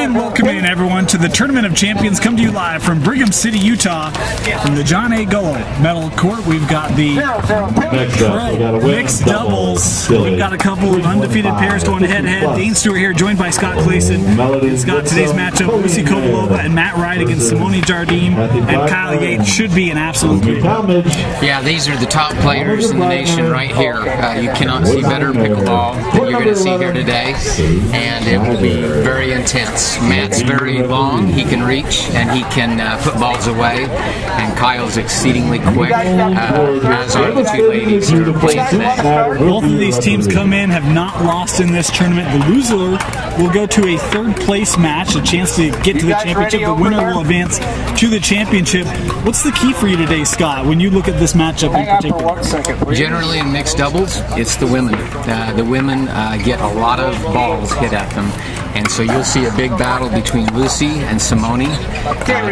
And welcome in, everyone, to the Tournament of Champions. Come to you live from Brigham City, Utah, from the John A. Gold Medal Court. We've got the mixed doubles. We've got a couple of undefeated pairs going head-to-head. Dane Stewart here, joined by Scott Clayson. It's got today's matchup, Lucy Kovalova and Matt Wright against Simone Jardine and Kyle Yates. Should be an absolute great. Yeah, these are the top players in the nation right here. You cannot see better pickleball than you're going to see here today, and it will be very intense. Matt's very long, he can reach, and he can put balls away, and Kyle's exceedingly quick, as are the two ladies who are playing today. Both of these teams come in, have not lost in this tournament. The loser will go to a third place match, a chance to get to the championship. The winner will advance to the championship. What's the key for you today, Scott, when you look at this matchup in particular? Generally in mixed doubles, it's the women. The women get a lot of balls hit at them, and so you'll see a big battle between Lucy and Simone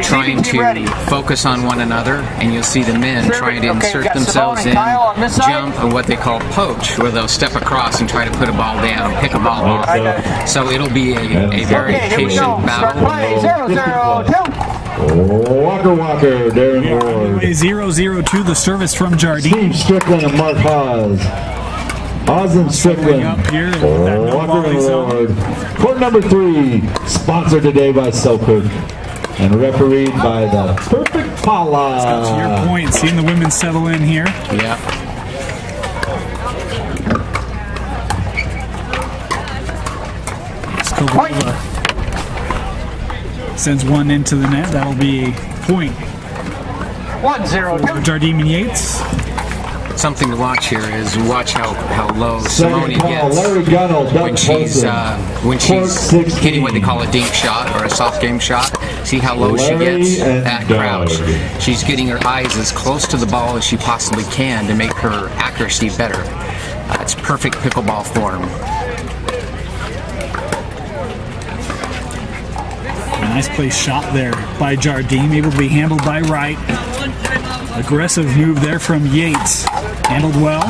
trying to focus on one another, and you'll see the men trying to insert themselves in, jump, and what they call poach, where they'll step across and try to put a ball down, pick a ball off. So it'll be a very patient battle. Walker, Darren Ward. 0-0-2, the service from Jardine. Steve Strickland and Mark Haas. Awesome Strickland. Up here, Court number 3, sponsored today by Selkirk and refereed by the Perfect Paula. Scott, to your point, seeing the women settle in here. Yeah. Sends one into the net. That'll be a point. 1-0. Jardine and Yates. Something to watch here is watch how low Simone gets when she's hitting what they call a dink shot or a soft game shot. See how low she gets at crouch. She's getting her eyes as close to the ball as she possibly can to make her accuracy better. It's perfect pickleball form. A nice place shot there by Jardine, able to be handled by Wright. Aggressive move there from Yates. Handled well.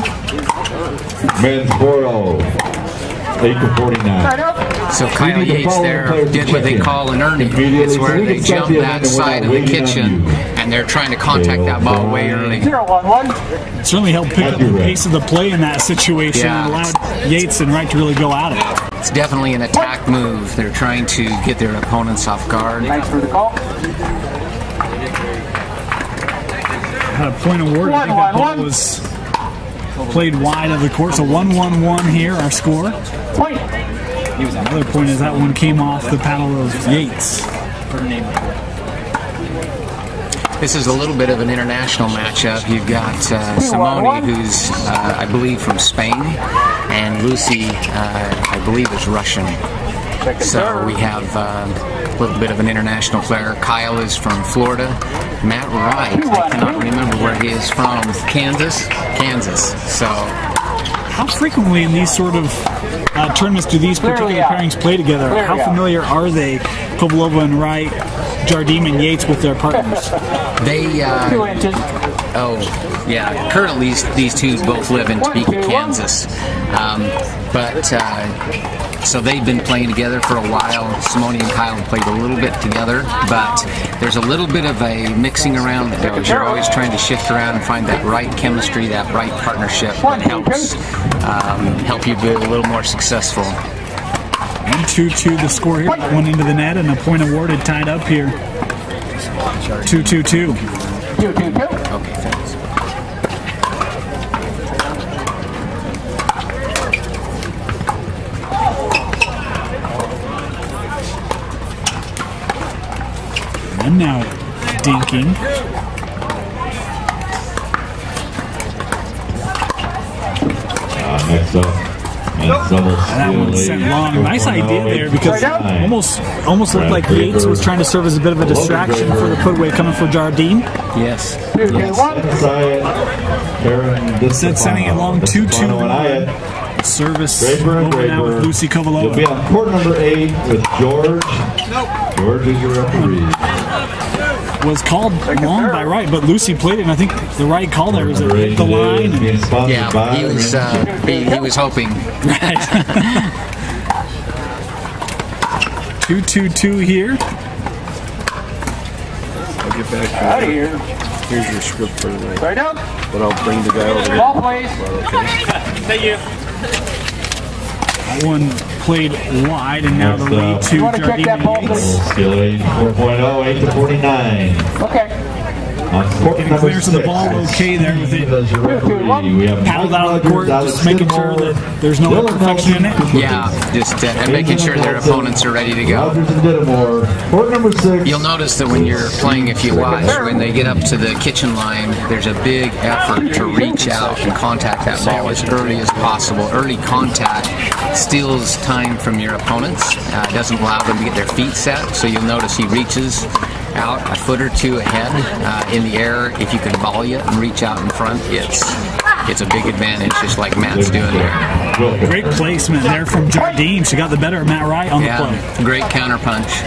Men's 4-0. 8-49. So Kyle Yates there did what they call an Ernie. It's where they jump that side of the kitchen and they're trying to contact that ball way early. It certainly helped pick up the pace of the play in that situation and allowed Yates and Wright to really go at it. It's definitely an attack move. They're trying to get their opponents off guard. Thanks for the call. Had a point award. I think that ball was played wide of the court. So 1-1-1 here, our score. Point. Another point is that one came off the paddle of Yates. This is a little bit of an international matchup. You've got Simone, who's, I believe, from Spain, and Lucy, I believe, is Russian. So we have a little bit of an international player. Kyle is from Florida. Matt Wright, I cannot remember where he is from. Kansas? Kansas. So how frequently in these sort of tournaments do these particular pairings play together? How familiar are they, Kovalova and Wright, Jardine and Yates, with their partners? They, currently these two both live in Topeka, Kansas. So they've been playing together for a while. Simone and Kyle have played a little bit together, but there's a little bit of a mixing around that goes. You're always trying to shift around and find that right chemistry, that right partnership that helps help you be a little more successful. 1-2-2 the score here. One into the net and a point awarded, tied up here. 2-2-2. 2-2-2. Okay, thanks. And now dinking. Next up. That one sent long. Nice idea there, because almost looked like Yates was trying to serve as a bit of a distraction for the put away coming for Jardine. Yes. Instead, sending it long 2-2. Service over now with Lucy Kovalova. You'll be on court number 8 with George. George is your referee. Was called long by Wright, but Lucy played it, and I think the right call there was at the line. Yeah, he was hoping. 2-2-2 here. I'll get back to Out of here. Here's your script for tonight. Right down. But I'll bring the guy over here. Ball, please. Okay. Thank you. That one played wide, and now the lead to You want to check that ball, Jardine Yates. please? Skill 4.0, Okay. 8-49. On court Getting number clearance of the 6, ball okay there with it. as your referee, we have Paddled out of the court, just making sure that there's no imperfection in it. Yeah, just and making sure their opponents are ready to go. Rogers and Dittamore. Court number 6. You'll notice that when you're playing, if you watch, when they get up to the kitchen line, there's a big effort to reach out and contact that ball as early as possible. Early contact steals time from your opponents. Doesn't allow them to get their feet set. So you'll notice he reaches out a foot or two ahead in the air. If you can volley it and reach out in front, it's a big advantage, just like Matt's doing there. Great placement there from Jardine. She got the better of Matt Wright on the play. Great counter punch.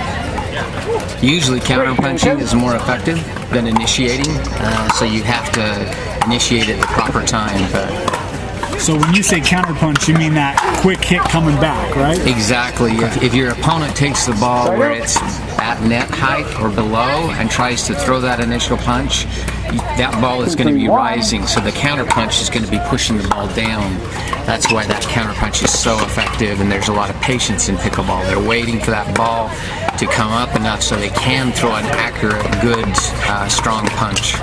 Usually counter punching is more effective than initiating, so you have to initiate at the proper time. But so when you say counter punch, you mean that quick hit coming back, right? exactly. If your opponent takes the ball where it's at net height or below and tries to throw that initial punch, that ball is going to be rising, so the counter punch is going to be pushing the ball down. That's why that counter punch is so effective, and there's a lot of patience in pickleball. They're waiting for that ball to come up enough so they can throw an accurate, good, strong punch.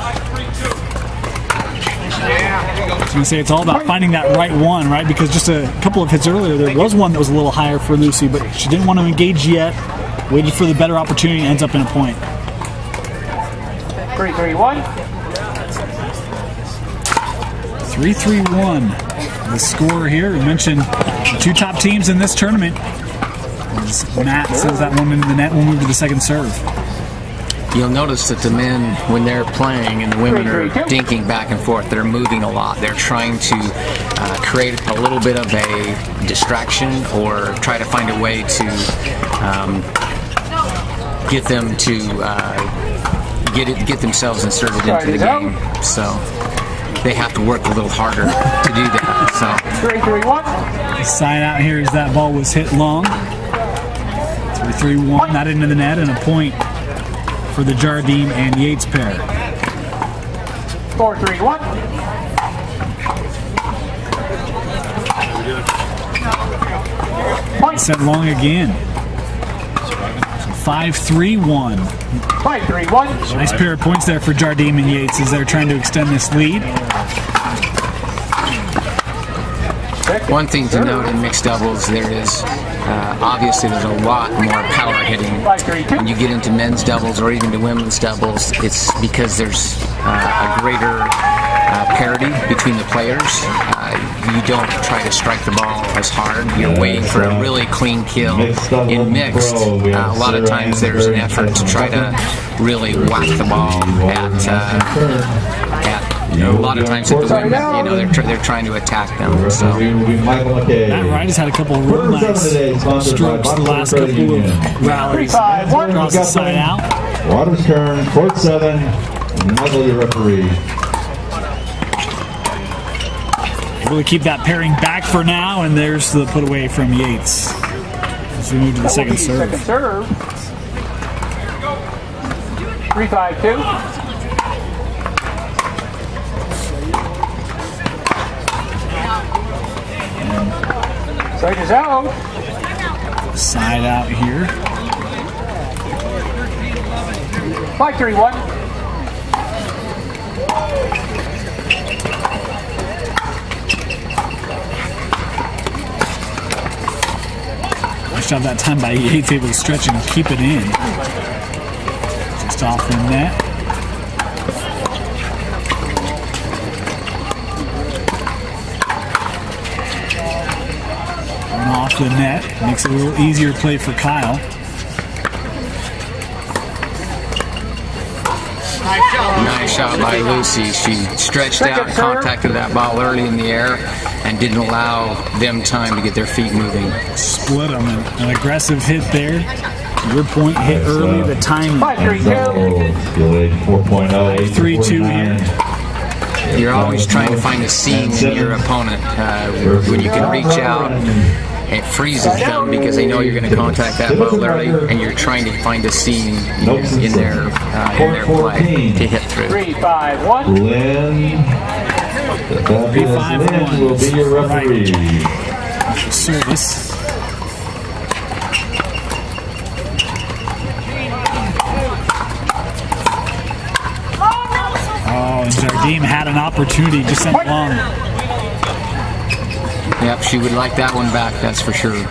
I was going to say it's all about finding that right one, right? Because just a couple of hits earlier, there was one that was a little higher for Lucy, but she didn't want to engage yet. Waited for the better opportunity and ends up in a point. 3-3-1. 3-3-1. The score here. We mentioned the two top teams in this tournament. As Matt sends that one into the net, we'll move to the second serve. You'll notice that the men, when they're playing and the women are dinking back and forth, they're moving a lot. They're trying to create a little bit of a distraction or try to find a way to get them to get themselves inserted into the game. So they have to work a little harder to do that. So 3-3-1. The sign out here is that ball was hit long. 3-3-1, not into the net, and a point for the Jardine and Yates pair. 4-3-1. Set long again. 5-3-1. 5-3-1. Nice pair of points there for Jardine and Yates as they're trying to extend this lead. one thing to note in mixed doubles, there is obviously there's a lot more power hitting. When you get into men's doubles or even to women's doubles, it's because there's a greater parity between the players. You don't try to strike the ball as hard. You're waiting for a really clean kill. In mixed, a lot of times there's an effort to try to really whack the ball at a lot of times at the women, they're trying to attack them. So Matt Wright has had a couple of real nice strokes the last couple of rallies. Draws the side out. Waters turn, court 7, Michael, your referee. Able to keep that pairing back for now, and there's the put away from Yates as we move to the second serve. 3-5-2. Side is out. Side out here. 5-3-1. Nice job that time by Yates, able to stretch and keep it in. Just off the net. And off the net. Makes it a little easier play for Kyle. nice shot by Lucy. She stretched out and contacted that ball early in the air and didn't allow them time to get their feet moving. Split them. An aggressive hit there. Your point hit early, the timing. 5-3-2. 3-2 here. You're always trying to find a seam in your opponent when you can reach out it freezes them because they know you're going to contact that ball early, and you're trying to find a seam in their play to hit through. 3-5-1. Lynn, the fabulous Lynn will be your referee. Right. Service. Oh, and Jardim had an opportunity, just sent long. Yep, she would like that one back, that's for sure. You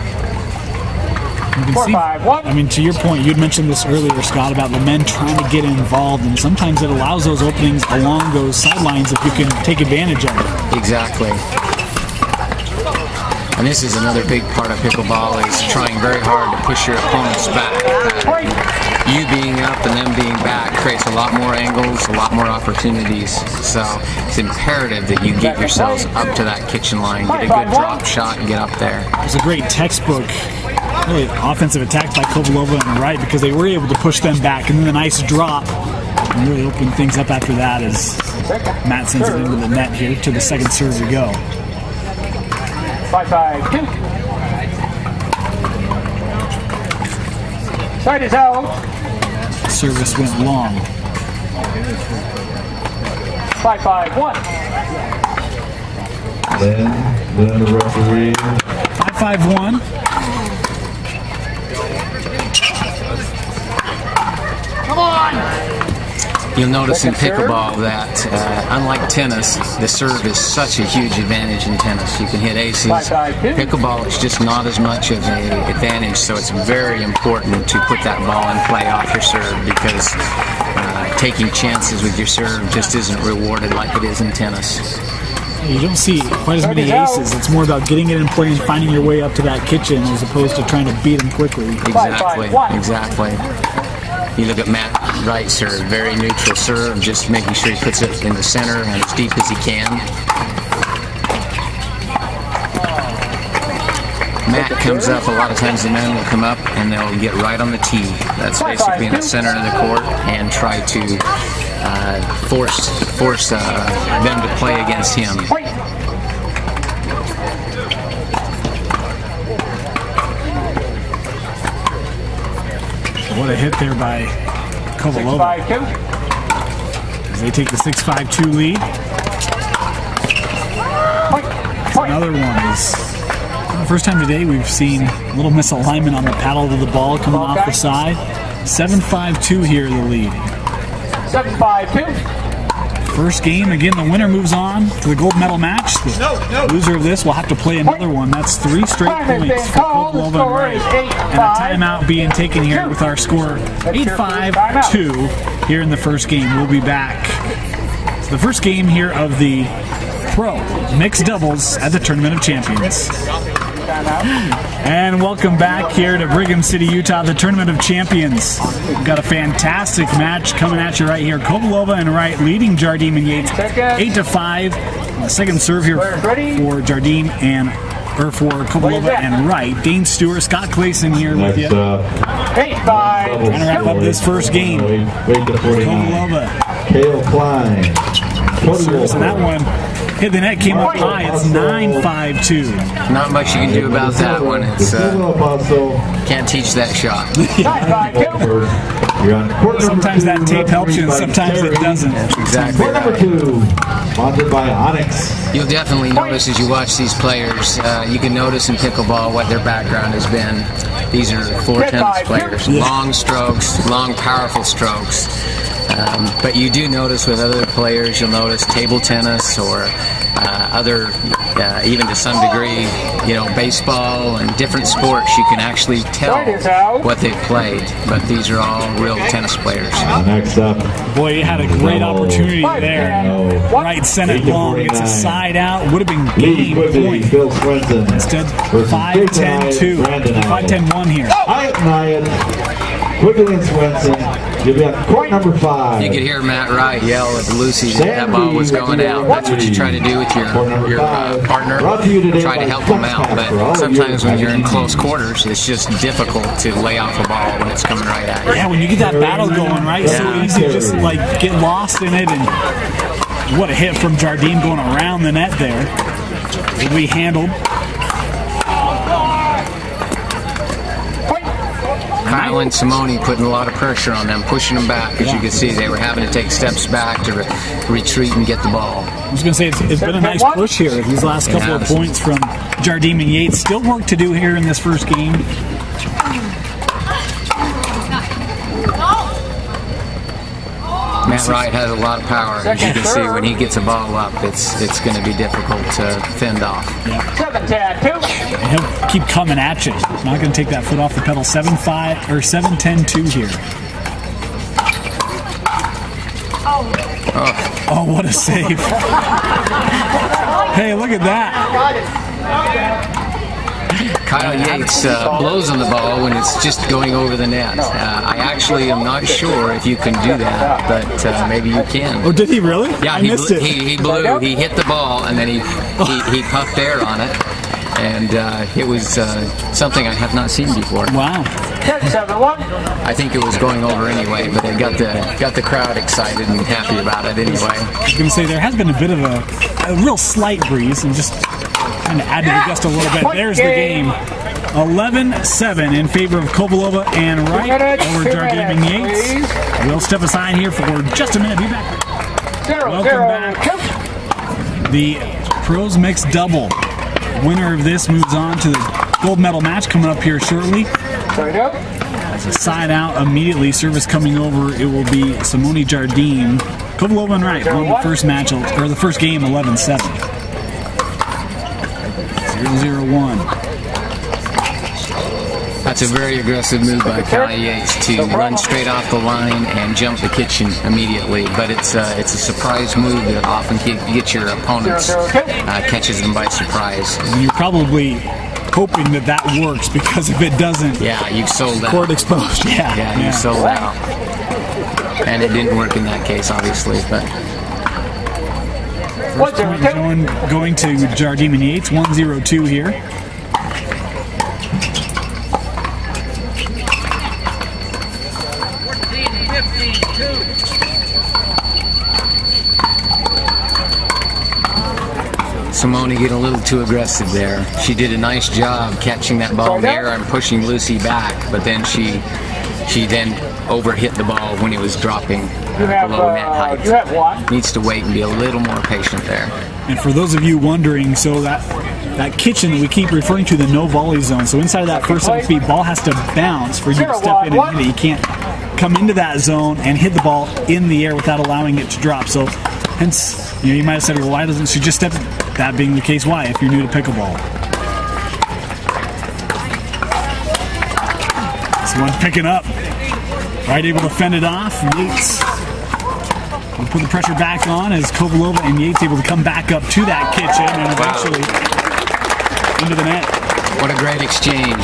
can see, I mean, to your point, you'd mentioned this earlier, Scott, about the men trying to get involved, and sometimes it allows those openings along those sidelines if you can take advantage of it. Exactly. And this is another big part of pickleball, is trying very hard to push your opponents back. You being up and them being back creates a lot more angles, a lot more opportunities. So it's imperative that you get yourselves up to that kitchen line, get a good drop shot, and get up there. It was a great textbook, really offensive attack by Kovalova and Wright, because they were able to push them back, and then the nice drop and really open things up after that as Matt sends it into the net here to the second serve to go. 5-5-2. Side is out. Service went long. 5-5-1. Then the referee. 5-5-1. Come on. You'll notice in pickleball that, unlike tennis, the serve is such a huge advantage in tennis. You can hit aces. Pickleball is just not as much of an advantage, so it's very important to put that ball in play off your serve, because taking chances with your serve just isn't rewarded like it is in tennis. You don't see quite as many aces. It's more about getting it in play and finding your way up to that kitchen as opposed to trying to beat them quickly. Exactly, exactly. You look at Matt Wright's serve, very neutral serve, just making sure he puts it in the center and as deep as he can. Matt comes up, a lot of times the men will come up and they'll get right on the tee. That's basically in the center of the court, and try to force them to play against him. What a hit there by Kovalova. 6-5-2. As they take the 6-5-2 lead. Another one is the first time today we've seen a little misalignment on the paddle of the ball coming off the side. 7-5-2 here in the lead. 7-5-2. First game, again, the winner moves on to the gold medal match. The loser of this will have to play another one. That's 3 straight points for Kovalova and Wright. And a timeout being taken here with our score 8-5-2 here in the first game. We'll be back. It's the first game here of the Pro Mixed Doubles at the Tournament of Champions. And welcome back here to Brigham City, Utah, the Tournament of Champions. We've got a fantastic match coming at you right here. Kovalova and Wright leading Jardim and Yates 8-5. The second serve here for Jardim for Kovalova and Wright. Dane Stewart, Scott Clayson here with you. 8-5. Trying to wrap up this first game. Kovalova. Kale Klein. Service, and that one hit the net, came up high. It's 9-5-2. Not much you can do about that one. It's can't teach that shot. Sometimes that tape helps you, and sometimes it doesn't. That's exactly right. Number 2, sponsored by Onyx. You'll definitely notice as you watch these players, you can notice in pickleball what their background has been. These are 4 tennis players. Long strokes, long powerful strokes. But you do notice with other players, you'll notice table tennis or other, even to some degree, baseball and different sports, you can actually tell what they've played. But these are all real tennis players. Next up. Boy, you had a great opportunity there. Wright sent it long. It's a side out. Would have been game point. Instead, 5-10-2. 5-10-1 here. Quigley and Swenson, you'll be at court number 5. You could hear Matt Wright yell at Lucy that ball was going out. That's what you try to do with your partner. Try to help them out. But sometimes when you're in close quarters, it's just difficult to lay off a ball when it's coming right at you. Yeah, when you get that battle going, right? It's so easy to just get lost in it. And what a hit from Jardim going around the net there. Will be handled. Kyle and Simone putting a lot of pressure on them, pushing them back. As you can see, they were having to take steps back to retreat and get the ball. I was going to say, it's been a nice push here. These last couple of points from Jardim and Yates. Still work to do here in this first game. Matt Wright has a lot of power. As you can see, when he gets a ball up, it's going to be difficult to fend off. Yeah. 7-10-2. He'll keep coming at you. Not going to take that foot off the pedal. 7-5 or 7-10-2 here. Oh, what a save! Hey, look at that. Kyle Yates blows on the ball when it's just going over the net. I actually am not sure if you can do that, but maybe you can. Oh, did he really? Yeah, he blew. He hit the ball and then he puffed air on it, and it was something I have not seen before. Wow. I think it was going over anyway, but it got the crowd excited and happy about it anyway. I was going to say there has been a bit of a real slight breeze, and just kind of add to the gust a little bit. There's the game. 11-7 in favor of Kovalova and Wright over Jardim and Yates. We'll step aside here for just a minute. Be back. Welcome back. The pros mixed double. Winner of this moves on to the gold medal match coming up here shortly. As a side out immediately, service coming over, it will be Simone Jardim. Kovalova and Wright won the first match, or the first game, 11-7. 0-0-1. That's a very aggressive move by Kyle Yates to run straight off the line and jump the kitchen immediately. But it's a surprise move that often gets your opponents, catches them by surprise. You're probably hoping that works, because if it doesn't, yeah, you've sold out. Court exposed. Yeah, you've sold out. And it didn't work in that case, obviously. But first point going to Jardim and Yates. 1-0-2 here. Simone getting a little too aggressive there. She did a nice job catching that ball in the air and pushing Lucy back, but then she then overhit the ball when it was dropping below net height. Needs to wait and be a little more patient there. And for those of you wondering, so that kitchen that we keep referring to, the no volley zone, so inside of that first 7 feet, ball has to bounce for you to step in and hit it. You can't come into that zone and hit the ball in the air without allowing it to drop. So hence, you might have said, well, why doesn't she just step? That being the case, why, if you're new to pickleball? This one picking up. Right, able to fend it off. Yates will put the pressure back on as Kovalova and Yates able to come back up to that kitchen and eventually into the net. What a great exchange.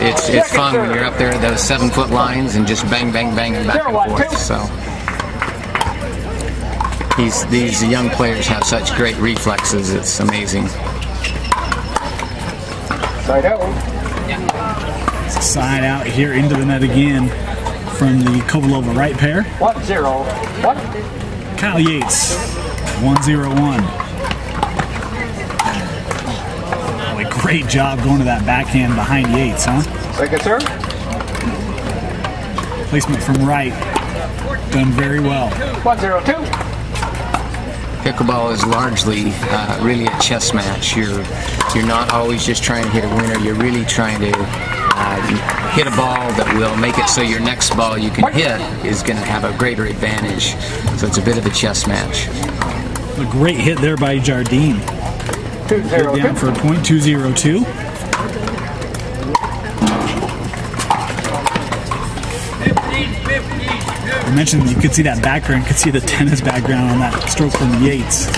It's fun when you're up there at those 7-foot lines and just bang, bang, bang, and back and forth. So these young players have such great reflexes. It's amazing. Side out here into the net again from the Kovalova right pair. 1-0-1. Kyle Yates, 1-0-1. Really great job going to that backhand behind Yates, huh? Second serve. Placement from Wright, done very well. 1-0-2. Pickleball is largely really a chess match. You're not always just trying to hit a winner. You're really trying to hit a ball that will make it so your next ball you can hit is going to have a greater advantage. So it's a bit of a chess match. A great hit there by Jardim. 2-0-2. Down for a point, 2-0-2. I mentioned you could see that background, you could see the tennis background on that stroke from Yates.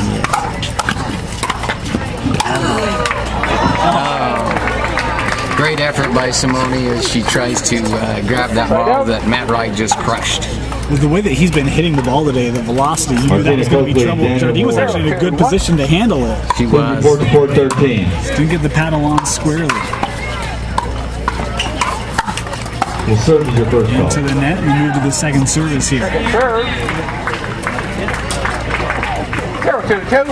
Great effort by Simone as she tries to grab that ball that Matt Wright just crushed. With the way that he's been hitting the ball today, the velocity, you knew that was going to be trouble. Jardim was actually in a good position to handle it. She was. 4-13. Didn't get the paddle on squarely. We'll serve as your first call. Into the net, and we move to the second service here. Second serve. 0-2-2.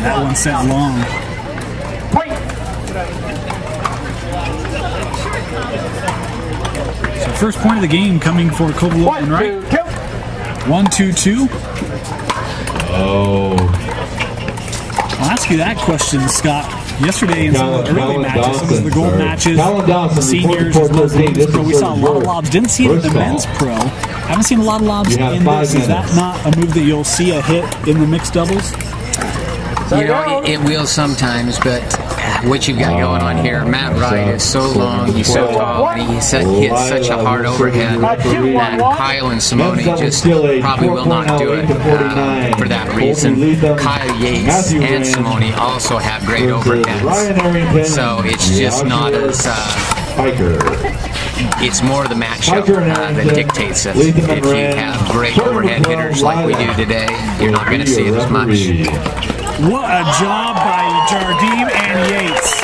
That one sent long. Point. So first point of the game coming for Kovalova, 1, right? 2, 2. 1-2-2. Oh. I'll ask you that question, Scott. Yesterday in some of the early matches, some of the gold matches, seniors, as well as women's pro, we saw a lot of lobs. Didn't see it in the men's pro. Haven't seen a lot of lobs in this. Is that not a move that you'll see a hit in the mixed doubles? You know, it will sometimes, but what you've got going on here, Matt Wright is so long, he's so tall, and he hits such a hard overhead that Kyle and Simone just probably will not do it for that reason. Kyle Yates and Simone also have great overheads, so it's just not as... it's more the matchup that dictates it. If you have great overhead hitters like we do today, you're not going to see it as much. What a job by Jardim and Yates.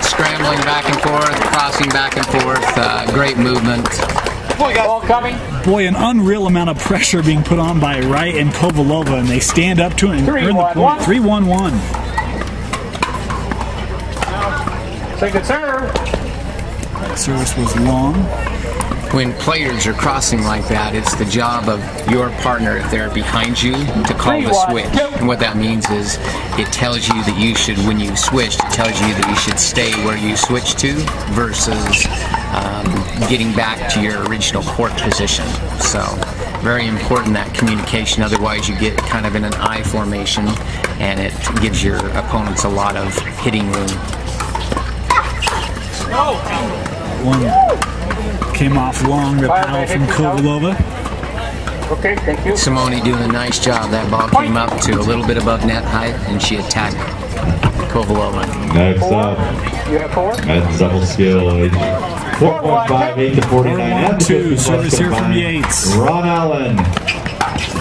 Scrambling back and forth, crossing back and forth, great movement. Ball coming. Boy, an unreal amount of pressure being put on by Wright and Kovalova, and they stand up to it and earn the point. 3-1-1. Second serve. That service was long. When players are crossing like that, it's the job of your partner, if they're behind you, to call the switch. And what that means is it tells you that you should, when you switch, it tells you that you should stay where you switch to versus getting back to your original court position. So very important, that communication. Otherwise you get kind of in an I formation and it gives your opponents a lot of hitting room. One came off long, the paddle from Kovalova. Okay, thank you. Simone doing a nice job. That ball came up to a little bit above net height, and she attacked Kovalova. Next up, You have 4. men's double skill, 4.5, 8-49. 4-1-2, service here from Yates. Ron Allen,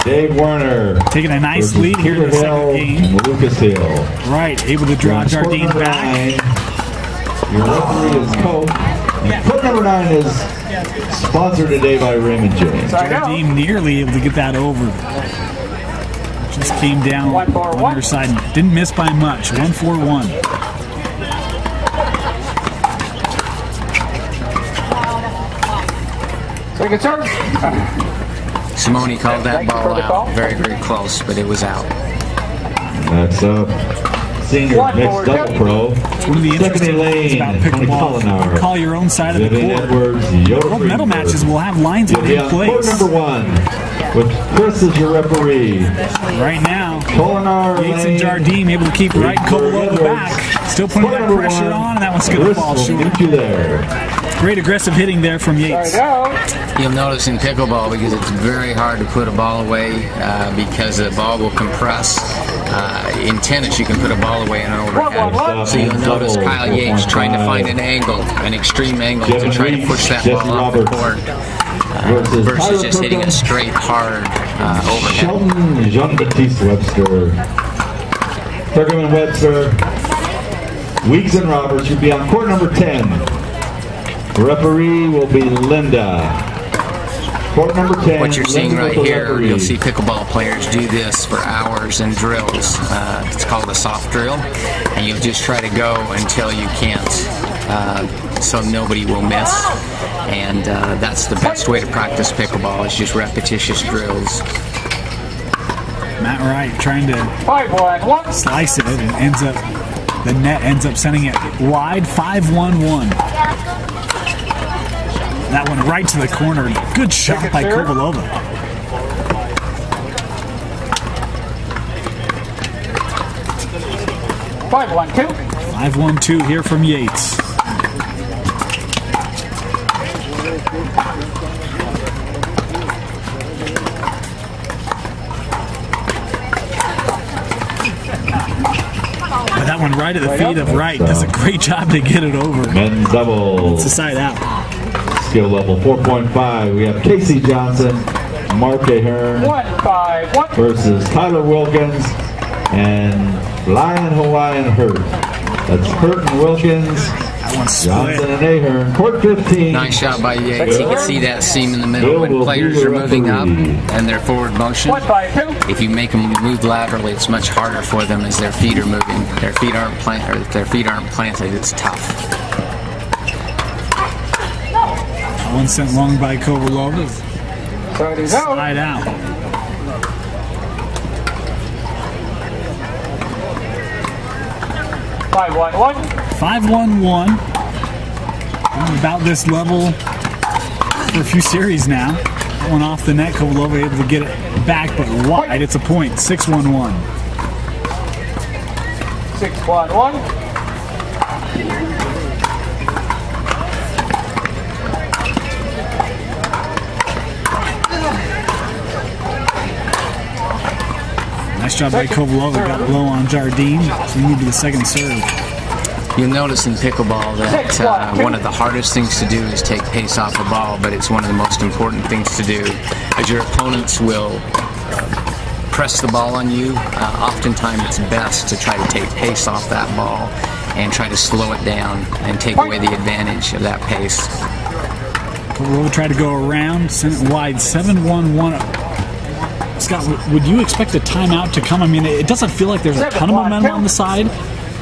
Dave Werner. Taking a nice lead here in the second game. Lucas Hill. Right, able to draw Jardim back. Your referee is Cope. And court number 9 is sponsored today by Raymond James. Jardim nearly able to get that over. Just came down on her side and didn't miss by much. 1-4-1. Second serve. Simone called that ball out. Very, very close, but it was out. Next up, senior mixed double pro. It's one of the interesting things about pickleball. You can call your own side of the court. World medal matches will have lines in place. Court number 1, with Chris as your referee. Right now, Yates and Jardim able to keep Wright and Kovalova back. Still putting that pressure on, and that one's going to fall short. Great aggressive hitting there from Yates. You'll notice in pickleball, because it's very hard to put a ball away because the ball will compress. In tennis, you can put a ball away in an overhead. So you'll notice Kyle Yates trying to find an angle, an extreme angle, to try to push that ball off the court versus just hitting it straight, hard overhead. Sheldon Jean-Baptiste Webster. Thurman and Webster. Weeks and Roberts should be on court number 10. The referee will be Linda. Court number 10. What you're seeing right here, you'll see pickleball players do this for hours in drills. It's called a soft drill, and you'll just try to go until you can't, so nobody will miss. And that's the best way to practice pickleball, is just repetitious drills. Matt Wright trying to 5-1-1. slice it, and the net ends up sending it wide. 5-1-1. That one right to the corner. Good shot by Kovalova. 5-1-2. 5-1-2 here from Yates. That one right at the feet of Wright. Does a great job to get it over. Men's double. It's a side out. Skill level 4.5. We have Casey Johnson, Mark Ahern 1-5-1 versus Tyler Wilkins and Lion Hawaiian Hurt. That's Hurt and Wilkins. one split. Johnson and Ahern, court 15. Nice shot by Yates. You can see that seam in the middle when players are moving up and their forward motion. If you make them move laterally, it's much harder for them as their feet are moving. Their feet aren't planted. If their feet aren't planted, it's tough. One sent long by Kovalova. Slide out. Five, one, one. 5-1-1. About this level for a few series now. That one off the net. Kovalova able to get it back, but wide. It's a point. 6-1-1. 6-1-1. Nice job by Kovalova. Got low on Jardine. So we move to the second serve. You'll notice in pickleball that one of the hardest things to do is take pace off a ball, but it's one of the most important things to do, as your opponents will press the ball on you. Oftentimes it's best to try to take pace off that ball and try to slow it down and take away the advantage of that pace. Kovalova tried to go around, sent it wide. 7-1-1. Scott, would you expect a timeout to come? I mean, it doesn't feel like there's a ton of momentum on the side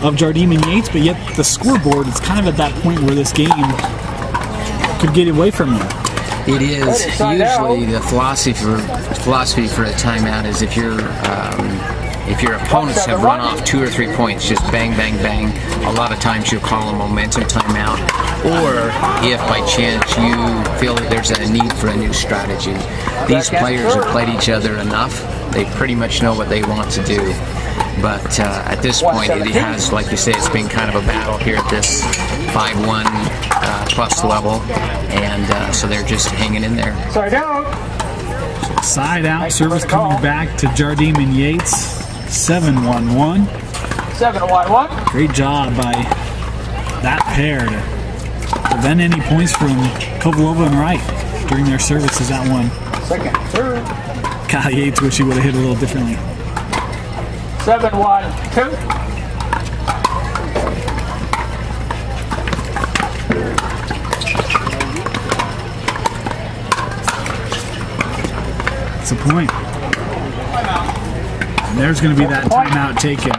of Jardine and Yates, but yet the scoreboard is kind of at that point where this game could get away from you. It is. Usually the philosophy for a timeout is if your opponents have run off 2 or 3 points, just bang, bang, bang, a lot of times you'll call a momentum timeout, or if by chance you feel that there's a need for a new strategy. These players have played each other enough, they pretty much know what they want to do. But at this point, it has, like you say, it's been kind of a battle here at this 5-1 plus level, and so they're just hanging in there. Side out, service coming back to Jardine and Yates. 7-1-1. 7-1-1. Great job by that pair to prevent any points from Kovalova and Wright during their services that one. Second serve. Kyle Yates wish he would have hit a little differently. 7-1-2. It's a point. And there's going to be that timeout taken.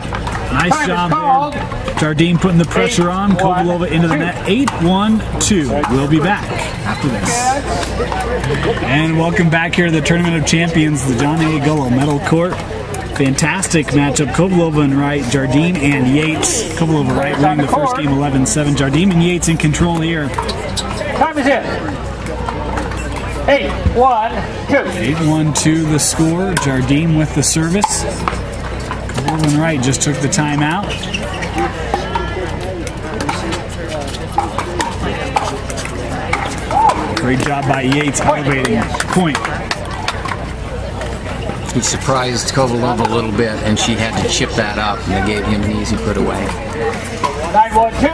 Nice job there. Jardine putting the pressure on. Kovalova into the net. 8-1-2. We'll be back after this. And welcome back here to the Tournament of Champions, the John A. Gullo Medal Court. Fantastic matchup. Kovalova and Wright, Jardine and Yates. Kovalova Wright winning the first game 11-7. Jardine and Yates in control here. Time is in. 8-1-2. 8-1-2 the score. Jardine with the service. Kovalova and Wright just took the timeout. Great job by Yates elevating. Point. He surprised Kovalova a little bit, and she had to chip that up, and they gave him an easy put away. 9-1-2.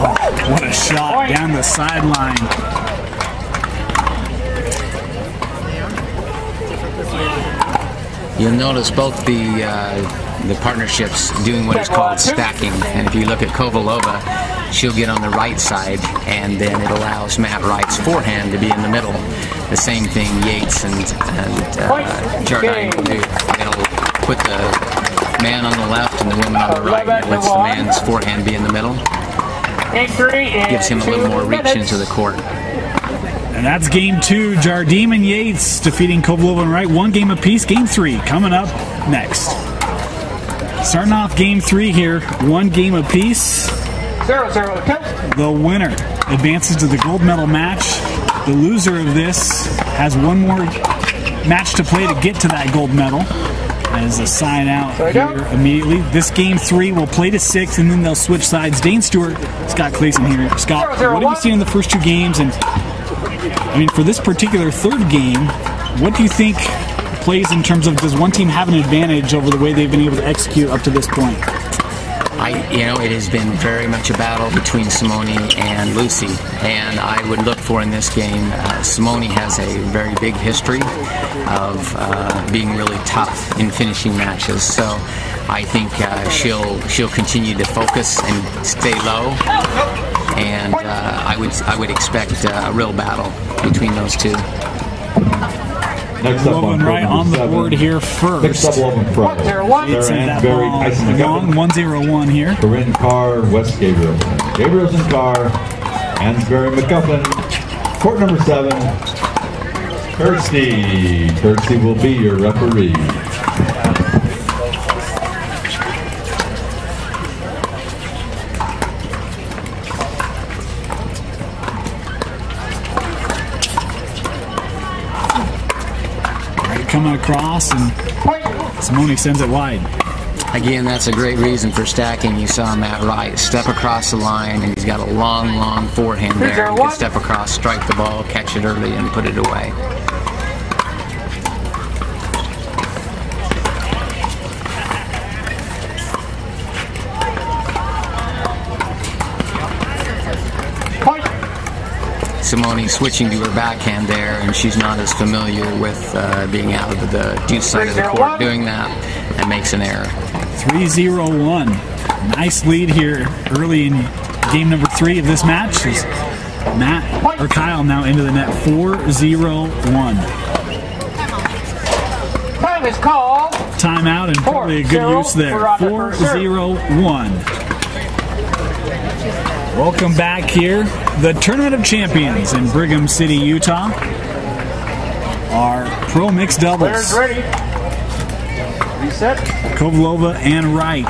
Oh, what a shot down the sideline. You'll notice both the partnerships doing what is called stacking. And if you look at Kovalova, she'll get on the right side, and then it allows Matt Wright's forehand to be in the middle. The same thing Yates and Jardine will do. They'll put the man on the left and the woman on the right, and it lets the man's forehand be in the middle. Gives him a little more reach into the court. And that's game 2. Jardine and Yates defeating Kovalova and Wright. 1 game apiece. Game 3 coming up next. Starting off game 3 here. 1 game apiece. 0-0-2. The winner advances to the gold medal match. The loser of this has 1 more match to play to get to that gold medal. As a sign out here immediately. This game 3 will play to 6, and then they'll switch sides. Dane Stewart, Scott Clayson here. Scott, what have you seen in the first 2 games? And I mean, for this particular 3rd game, what do you think plays in terms of, does one team have an advantage over the way they've been able to execute up to this point? It has been very much a battle between Simone and Lucy, and I would look for in this game, Simone has a very big history of being really tough in finishing matches, so I think she'll continue to focus and stay low, and I would expect a real battle between those two. Next up right on the board here first. Mixed double open front. Sarah Ansberry, Tyson long, McGuffin. 1-0-1 here. Corinne Carr, West Gabriel. Gabriel's and Carr. Ansberry, McGuffin. Court number 7. Kirsty. Kirsty will be your referee. Coming across, and Simone sends it wide. Again, that's a great reason for stacking. You saw him at right, step across the line, and he's got a long, long forehand there. He can step across, strike the ball, catch it early, and put it away. Simone switching to her backhand there, and she's not as familiar with being out of the deuce side of the court. Doing that, and makes an error. 3-0-1. Nice lead here early in game number 3 of this match. Is Kyle now into the net. 4-0-1. Time is called. Timeout, and probably a good use there. 4-0-1. Welcome back here. The Tournament of Champions in Brigham City, Utah. Our pro mixed doubles. Players ready. Reset. Kovlova and Wright.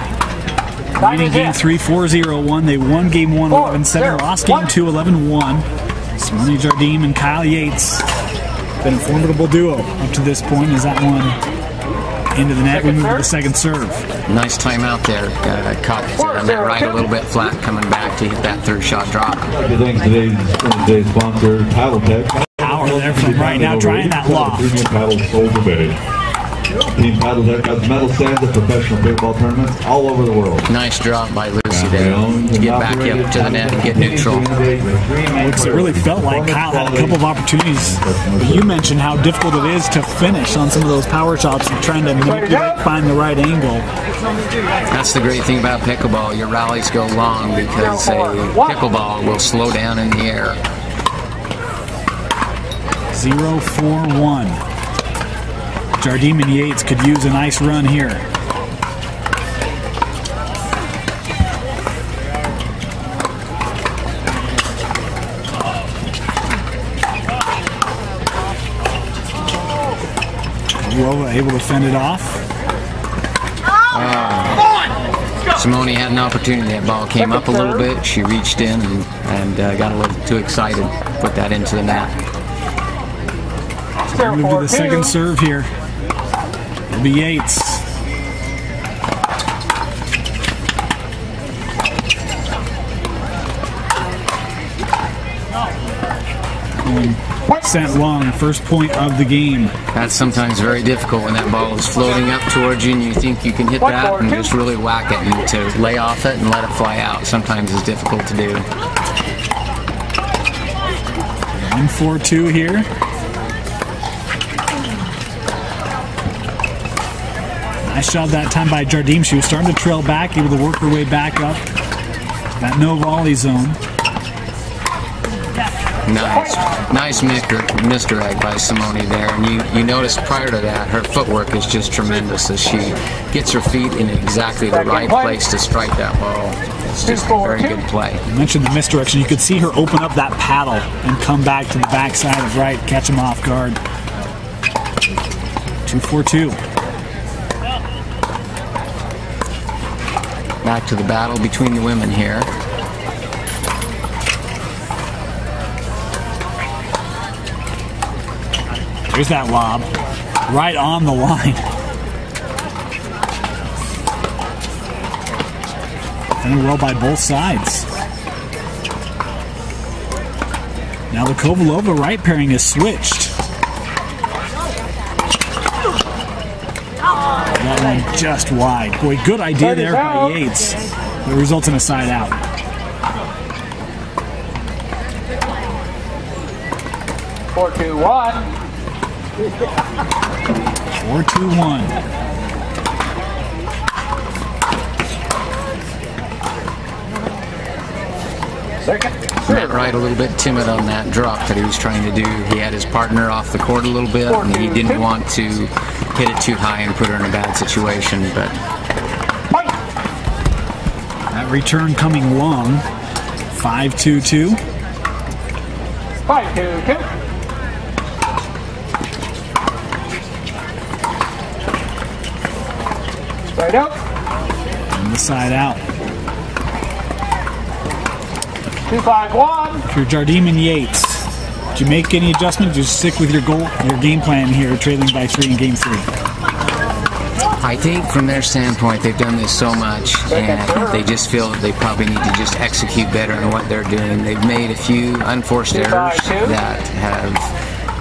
Leading game 3, 4-0-1. They won game 1, 11-7. Lost game 2, 11-1. Simone Jardim and Kyle Yates. Been a formidable duo up to this point. Is that one into the net? We move to the second serve. Nice timeout there. Caught that right a little bit flat, coming back to hit that third shot drop. Thanks to today's sponsor, PickleBall. Power there from right now, trying that loft. Premium paddles sold today. Team PickleBall has medal stands at professional pickleball tournaments all over the world. Nice drop by Lucy there to get back up to the net and get neutral. It really felt like Kyle had a couple of opportunities, but you mentioned how difficult it is to finish on some of those power shots and trying to manipulate, find the right angle. That's the great thing about pickleball. Your rallies go long because a pickleball will slow down in the air. 0-4-1. Jardim and Yates could use a nice run here. Kovlova able to fend it off. Simone had an opportunity. That ball came up a little bit. She reached in and got a little too excited. Put that into the net. Move to the second serve here. It'll be Yates. Sent long, first point of the game. That's sometimes very difficult when that ball is floating up towards you and you think you can hit that and just really whack it, and to lay off it and let it fly out sometimes is difficult to do. 1-4-2 here. Nice shot that time by Jardim. She was starting to trail back, able to work her way back up. That no volley zone. Nice misdirect by Simone there, and you notice prior to that her footwork is just tremendous as she gets her feet in exactly the right place to strike that ball. It's just a very good play. You mentioned the misdirection. You could see her open up that paddle and come back to the backside of Wright, catch him off guard. 2-4-2. Back to the battle between the women here. There's that lob, right on the line. Defended well by both sides. Now the Kovlova right pairing is switched. That one just wide. Boy, good idea there by Yates. that results in a side out. 4-2-1. 4-2-1. Second. Matt Wright a little bit timid on that drop that he was trying to do. He had his partner off the court a little bit, and he didn't want to hit it too high and put her in a bad situation. But that return coming long. 5-2-2. 5-2-2. Straight out. And the side out. 2-5-1. If you're Jardim and Yates, did you make any adjustment? Just stick with your game plan here, trailing by 3 in game 3. I think from their standpoint, they've done this so much, and they just feel that they probably need to just execute better in what they're doing. They've made a few unforced errors that have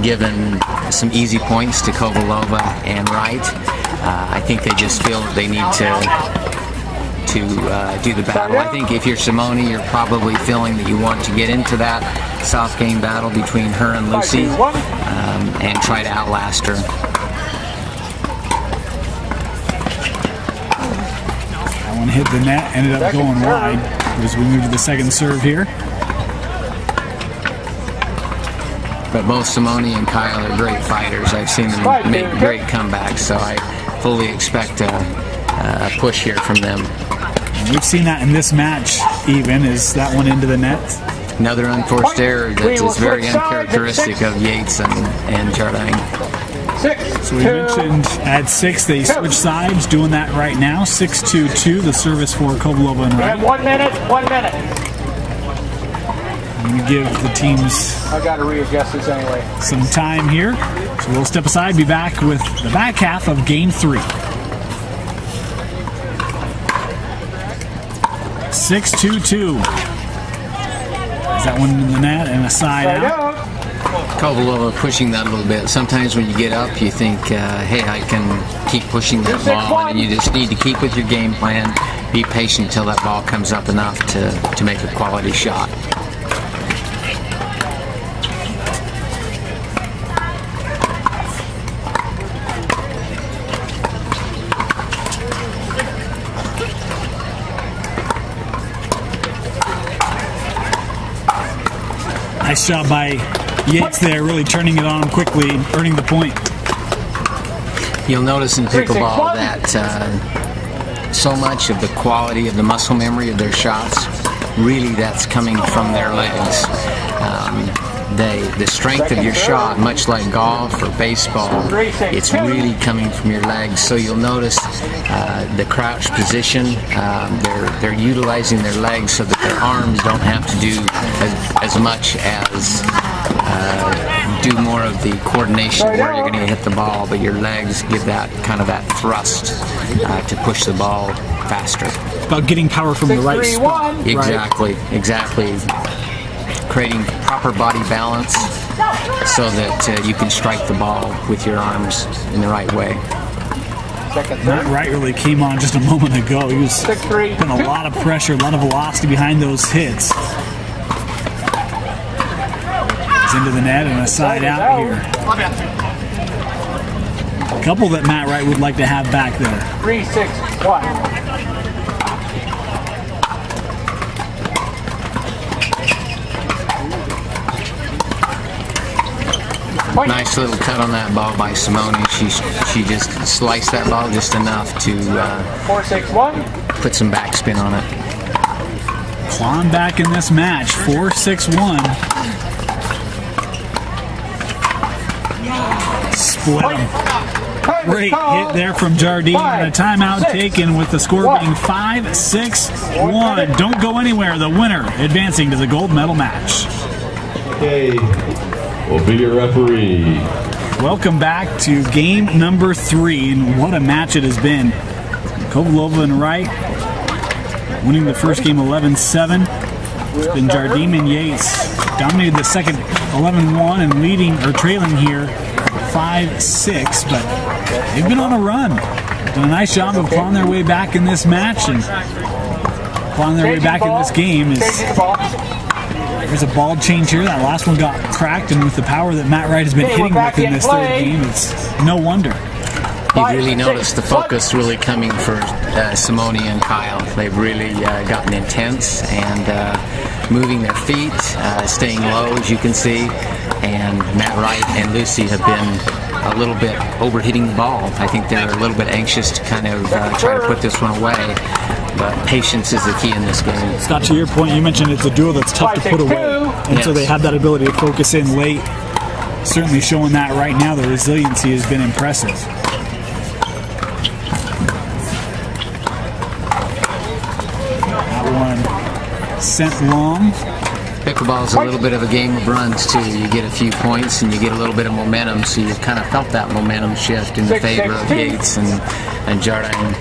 given some easy points to Kovalova and Wright. I think they just feel that they need to do the battle. I think if you're Simone, you're probably feeling that you want to get into that soft game battle between her and Lucy and try to outlast her. That one hit the net, ended up going wide as we move to the second serve here. But both Simone and Kyle are great fighters. I've seen them make great comebacks, so I fully expect a push here from them. We've seen that in this match, even. Is that one into the net? Another unforced error that is very uncharacteristic of Yates and Jardine. So we mentioned at 6 they switch sides, doing that right now. 6-2-2, the service for Kovalova and Wright. 1 minute, 1 minute. And we give the teams I got to readjust this anyway. some time here. So we'll step aside, be back with the back half of game 3. 6-2-2. Is that one in the net and a side out? Kovalova pushing that a little bit. Sometimes when you get up, you think, hey, I can keep pushing that ball, and you just need to keep with your game plan. Be patient until that ball comes up enough to make a quality shot. Nice job by Yates there, really turning it on quickly, earning the point. You'll notice in pickleball that so much of the quality of the muscle memory of their shots, really that's coming from their legs. The strength of your shot, much like golf or baseball, it's really coming from your legs. So you'll notice the crouch position, they're utilizing their legs so that their arms don't have to do as much as do more of the coordination where you're going to hit the ball, but your legs give that kind of that thrust to push the ball faster. It's about getting power from the right spot. Exactly, exactly. Creating proper body balance so that you can strike the ball with your arms in the right way. Matt Wright really came on just a moment ago. He was putting a lot of pressure, a lot of velocity behind those hits. It's into the net and a side out here. A couple that Matt Wright would like to have back there. 3-6-1. Nice little cut on that ball by Simone. She just sliced that ball just enough to 4-6-1. put some backspin on it. Clawing back in this match, 4-6-1. Split him. Great hit there from Jardim, and a timeout taken with the score being 5-6-1. Don't go anywhere. The winner advancing to the gold medal match. Okay, will be your referee. Welcome back to game number 3, and what a match it has been. Kovalova and Wright winning the first game 11-7. It's been Jardim and Yates dominated the second 11-1 and leading or trailing here 5-6, but they've been on a run. Done a nice job of clawing their way back in this match, and clawing their way back in this game. There's a ball change here. That last one got cracked, and with the power that Matt Wright has been hitting with in this third game, it's no wonder. You really noticed the focus really coming for Simone and Kyle. They've really gotten intense and moving their feet, staying low, as you can see. And Matt Wright and Lucy have been a little bit overhitting the ball. I think they're a little bit anxious to kind of try to put this one away. But patience is the key in this game. Scott, to your point, you mentioned it's a duel that's tough to put away. And so they have that ability to focus in late. Certainly showing that right now. The resiliency has been impressive. Sent long. Pickleball is a little bit of a game of runs too. You get a few points and you get a little bit of momentum, so you've kind of felt that momentum shift in the favor of Yates and Jardine.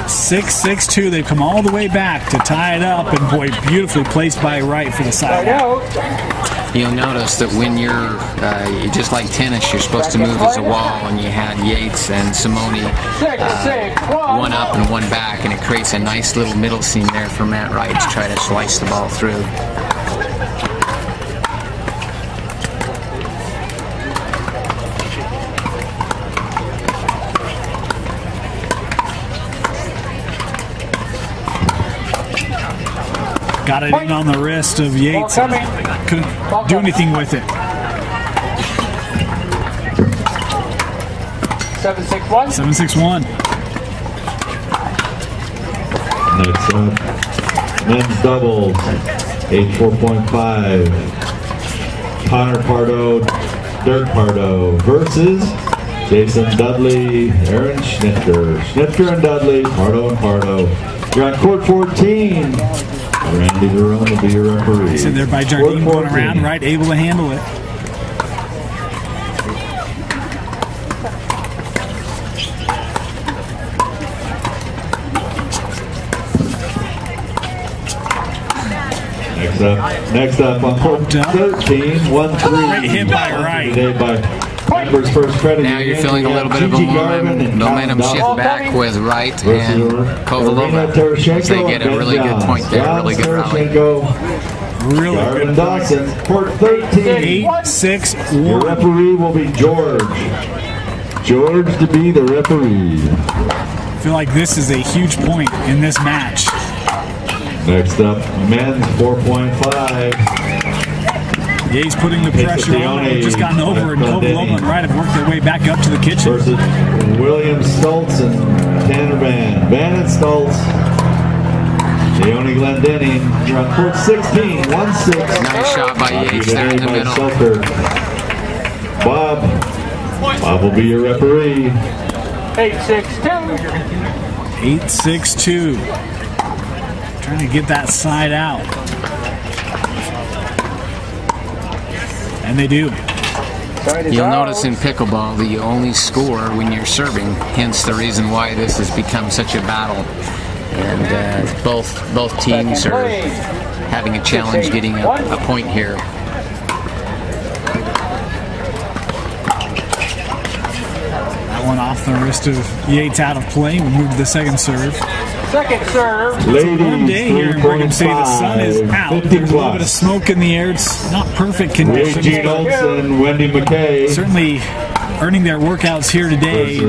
6-6-2. They've come all the way back to tie it up, and boy, beautifully placed by Wright for the side out. You'll notice that when you're just like tennis, you're supposed to move as a wall, and you had Yates and Simone one up and one back, and it creates a nice little middle seam there for Matt Wright to try to slice the ball through. Got it in on the wrist of Yates. Couldn't do anything with it. 7-6-1. 7-6-1. Next up, men's doubles, age 4.5. Connor Pardo, Dirk Pardo versus Jason Dudley, Aaron Schnitker. Schnitker and Dudley, Pardo and Pardo. You're on court 14. Randy Verone will be your referee. So there by Jardine going around, right, able to handle it. Next up on court 13, 1-3. Great hit by Wright. Today by Members First Credit. Now you're feeling a little bit of a momentum shift back with Wright and Kovalova. They get a really good point there, really good rally. Really good Dawson, court 13. 8-6-1. Your referee will be George. George to be the referee. I feel like this is a huge point in this match. Next up, men's 4.5. Yates putting the pressure on. They've just gotten over it. Kovalova and Wright have worked their way back up to the kitchen. Versus William Stoltz and Tanner Van. Van and Stoltz. Leone Glendenning. You're on court 16, 1-6. Nice shot by Yates there in the middle. Bob will be your referee. 8-6-2. 8-6-2. Trying to get that side out. And they do. You'll notice in pickleball that you only score when you're serving, hence the reason why this has become such a battle. And both teams are having a challenge getting a point here. That one off the wrist of Yates out of play. We move to the second serve. Second serve. Ladies, Warm day here in Brigham City. The sun is out. There's a little bit of smoke in the air. It's not perfect conditions. Gene Olson, Wendy McKay. Certainly earning their workouts here today.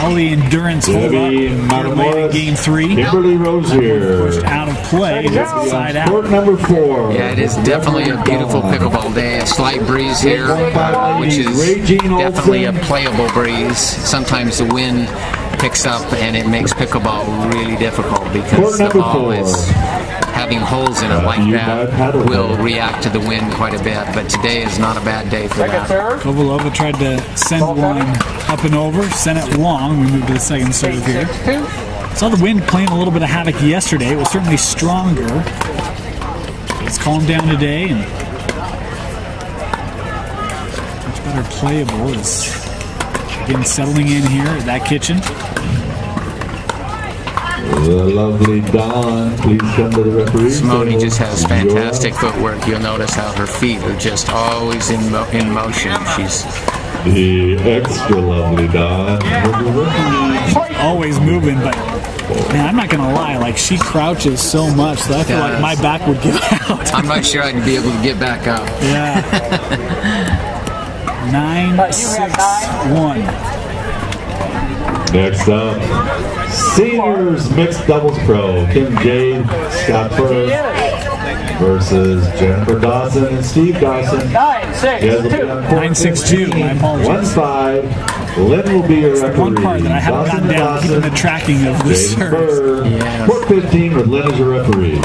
All the endurance hold up here late in game 3. Kimberly Rozier. Pushed out of play. Side out. Court number 4. Yeah, it is definitely a beautiful pickleball day. A slight breeze here, which is definitely a playable breeze. Sometimes the wind picks up and it makes pickleball really difficult because the ball is having holes in it like that will react to the wind quite a bit, but today is not a bad day for that. Kovalova tried to send one up and over, sent it long. We move to the second serve here. Saw the wind playing a little bit of havoc yesterday. It was certainly stronger. It's calmed down today and much better playable. Is again settling in here at that kitchen. The lovely Dawn, please come to the referee. Simone just has fantastic footwork. You'll notice how her feet are just always in motion. She's the extra lovely Dawn. always moving, but man, I'm not gonna lie, like she crouches so much that I feel like my back would give out. I'm not sure I'd be able to get back up. Yeah. 9-6-1. Next up, seniors mixed doubles pro. Kim Jade, Scott Firth versus Jennifer Dawson and Steve Dawson. 9-6-2. 9-6-2. My apologies. 1-5. Lynn will be your referee. One part that I haven't gotten down, keeping the tracking of this service. Yes. Court 15 with Lynn as your referee.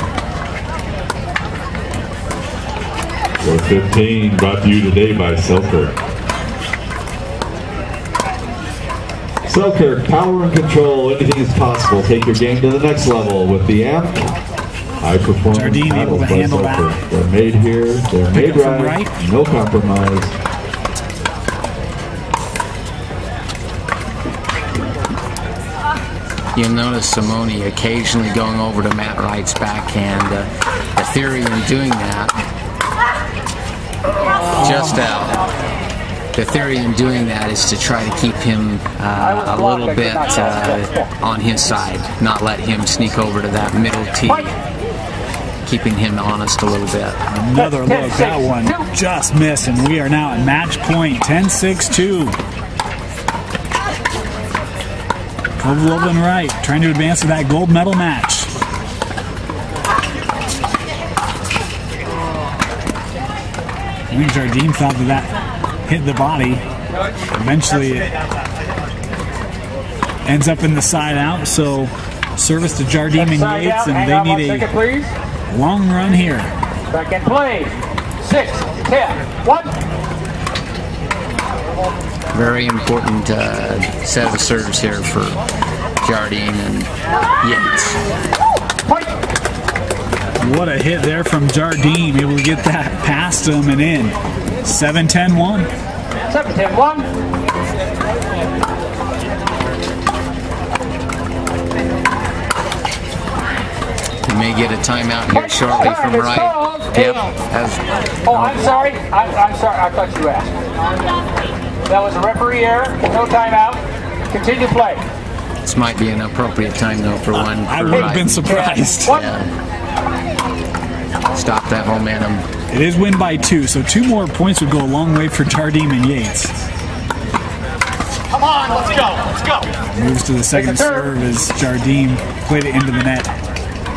Court 15 brought to you today by Selkirk. Selkirk, power and control, anything is possible. Take your game to the next level with the AMP. High performance Jardine able to handle that. They're made here, they're made right, no compromise. You'll notice Simone occasionally going over to Matt Wright's backhand. The theory in doing that, just out. The theory in doing that is to try to keep him a little bit on his side, not let him sneak over to that middle tee, keeping him honest a little bit. Another look, that one just missed, and we are now at match point, 10-6-2. Kovalev and Wright trying to advance to that gold medal match. I think Jardine thought that hit the body. Eventually it ends up in the side out, so service to Jardine and Yates, and they need a long run here. Second play. 6-10-1. Very important set of serves here for Jardine and Yates. What a hit there from Jardine, able to get that past him and in. 7-10-1. 7-10-1. We may get a timeout here shortly from Wright. Yep. Oh, I'm sorry. I'm sorry. I thought you asked. That was a referee error. No timeout. Continue play. This might be an appropriate time though for one. I would have been surprised. Yeah. Stop that momentum. It is win by 2, so 2 more points would go a long way for Jardine and Yates. Come on, let's go. Let's go. Moves to the second serve as Jardine played it into the net.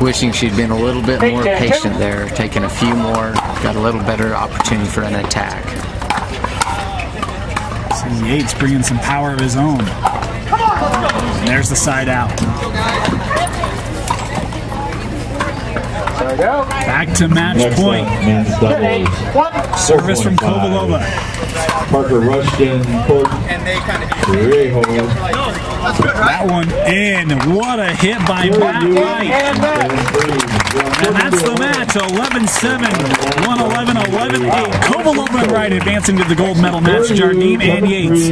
Wishing she'd been a little bit more patient there, taking a few more, got a little better opportunity for an attack. So Yates bringing some power of his own. And there's the side out. There we go. Back to match point. Service from Kovalova. Parker Rushton, Court Trejo. That one in. What a hit by Matt Wright. And that's the match. 11-7, 1-11, 11-8. Kovalova and Wright advancing to the gold medal match. Jardine and Yates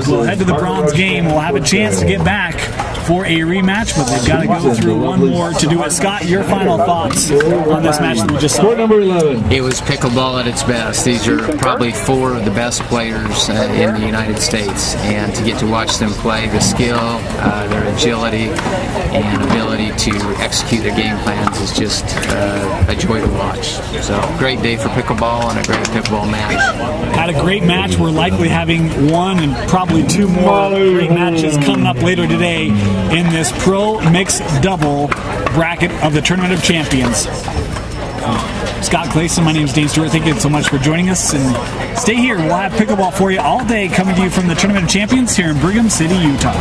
will head to the bronze game. We'll have a chance to get back for a rematch, but they've got to go through one more to do it. Scott, your final thoughts on this match that we just saw? Court number 11. It was pickleball at its best. These are probably 4 of the best players in the United States, and to get to watch them play, the skill, their agility, and ability to execute their game plans is just a joy to watch. So, great day for pickleball and a great pickleball match. Had a great match. We're likely having 1 and probably 2 more great matches coming up later today in this pro mixed double bracket of the Tournament of Champions. Scott Clayson, my name is Dane Stewart. Thank you so much for joining us, and stay here. We'll have pickleball for you all day, coming to you from the Tournament of Champions here in Brigham City, Utah.